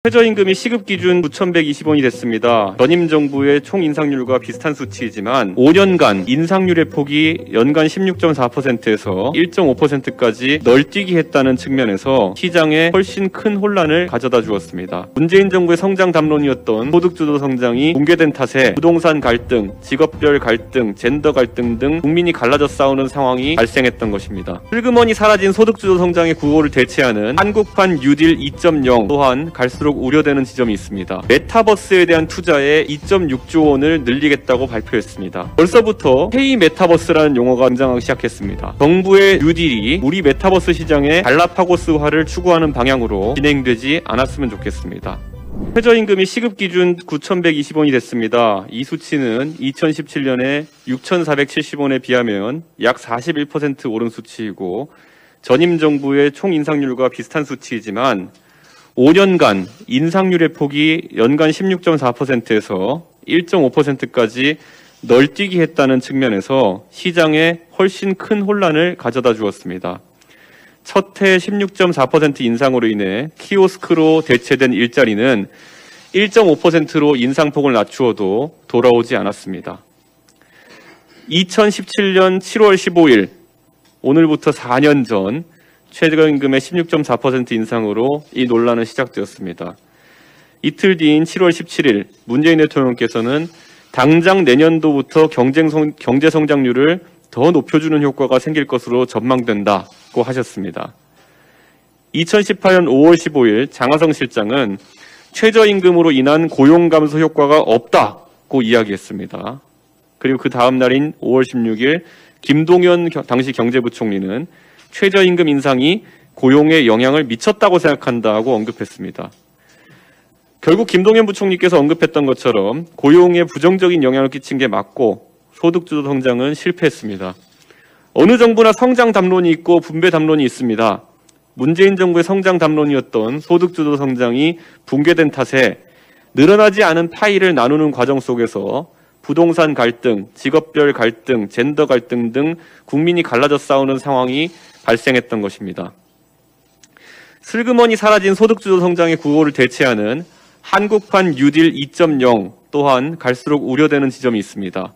최저임금이 시급기준 9,120원이 됐습니다. 전임 정부의 총 인상률과 비슷한 수치이지만 5년간 인상률의 폭이 연간 16.4%에서 1.5%까지 널뛰기 했다는 측면에서 시장에 훨씬 큰 혼란을 가져다 주었습니다. 문재인 정부의 성장 담론이었던 소득주도 성장이 붕괴된 탓에 부동산 갈등, 직업별 갈등, 젠더 갈등 등 국민이 갈라져 싸우는 상황이 발생했던 것입니다. 슬그머니 사라진 소득주도 성장의 구호를 대체하는 한국판 뉴딜 2.0 또한 갈수록 우려되는 지점이 있습니다. 메타버스에 대한 투자에 2.6조 원을 늘리겠다고 발표했습니다. 벌써부터 K 메타버스라는 용어가 등장하기 시작했습니다. 정부의 뉴딜이 우리 메타버스 시장의 갈라파고스화를 추구하는 방향으로 진행되지 않았으면 좋겠습니다. 최저임금이 시급기준 9,120원이 됐습니다. 이 수치는 2017년에 6,470원에 비하면 약 41% 오른 수치이고 전임 정부의 총 인상률과 비슷한 수치이지만 5년간 인상률의 폭이 연간 16.4%에서 1.5%까지 널뛰기 했다는 측면에서 시장에 훨씬 큰 혼란을 가져다 주었습니다. 첫 해 16.4% 인상으로 인해 키오스크로 대체된 일자리는 1.5%로 인상폭을 낮추어도 돌아오지 않았습니다. 2017년 7월 15일, 오늘부터 4년 전 최저임금의 16.4% 인상으로 이 논란은 시작되었습니다. 이틀 뒤인 7월 17일 문재인 대통령께서는 당장 내년도부터 경제 성장률을 더 높여주는 효과가 생길 것으로 전망된다고 하셨습니다. 2018년 5월 15일 장하성 실장은 최저임금으로 인한 고용 감소 효과가 없다고 이야기했습니다. 그리고 그 다음 날인 5월 16일 김동연 당시 경제부총리는 최저임금 인상이 고용에 영향을 미쳤다고 생각한다고 언급했습니다. 결국 김동연 부총리께서 언급했던 것처럼 고용에 부정적인 영향을 끼친 게 맞고 소득주도 성장은 실패했습니다. 어느 정부나 성장 담론이 있고 분배 담론이 있습니다. 문재인 정부의 성장 담론이었던 소득주도 성장이 붕괴된 탓에 늘어나지 않은 파이를 나누는 과정 속에서 부동산 갈등, 직업별 갈등, 젠더 갈등 등 국민이 갈라져 싸우는 상황이 발생했던 것입니다. 슬그머니 사라진 소득주도 성장의 구호를 대체하는 한국판 뉴딜 2.0 또한 갈수록 우려되는 지점이 있습니다.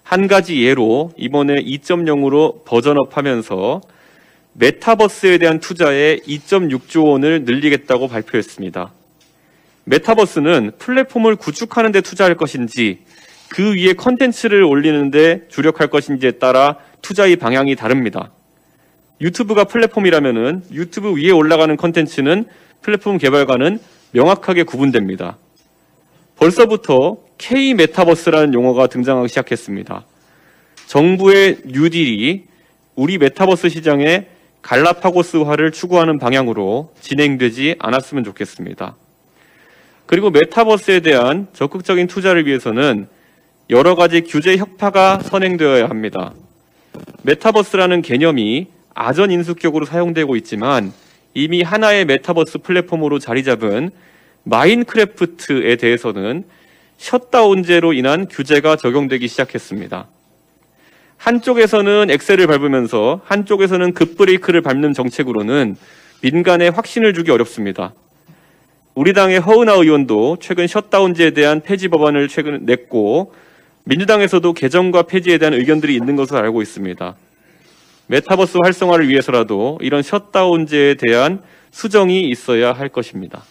한 가지 예로 이번에 2.0으로 버전업하면서 메타버스에 대한 투자에 2.6조 원을 늘리겠다고 발표했습니다. 메타버스는 플랫폼을 구축하는 데 투자할 것인지 그 위에 컨텐츠를 올리는 데 주력할 것인지에 따라 투자의 방향이 다릅니다. 유튜브가 플랫폼이라면은 유튜브 위에 올라가는 컨텐츠는 플랫폼 개발과는 명확하게 구분됩니다. 벌써부터 K 메타버스라는 용어가 등장하기 시작했습니다. 정부의 뉴딜이 우리 메타버스 시장의 갈라파고스화를 추구하는 방향으로 진행되지 않았으면 좋겠습니다. 그리고 메타버스에 대한 적극적인 투자를 위해서는 여러 가지 규제 혁파가 선행되어야 합니다. 메타버스라는 개념이 아전인수격으로 사용되고 있지만 이미 하나의 메타버스 플랫폼으로 자리 잡은 마인크래프트에 대해서는 셧다운제로 인한 규제가 적용되기 시작했습니다. 한쪽에서는 엑셀을 밟으면서 한쪽에서는 급브레이크를 밟는 정책으로는 민간에 확신을 주기 어렵습니다. 우리 당의 허은하 의원도 최근 셧다운제에 대한 폐지 법안을 최근 냈고 민주당에서도 개정과 폐지에 대한 의견들이 있는 것으로 알고 있습니다. 메타버스 활성화를 위해서라도 이런 셧다운제에 대한 수정이 있어야 할 것입니다.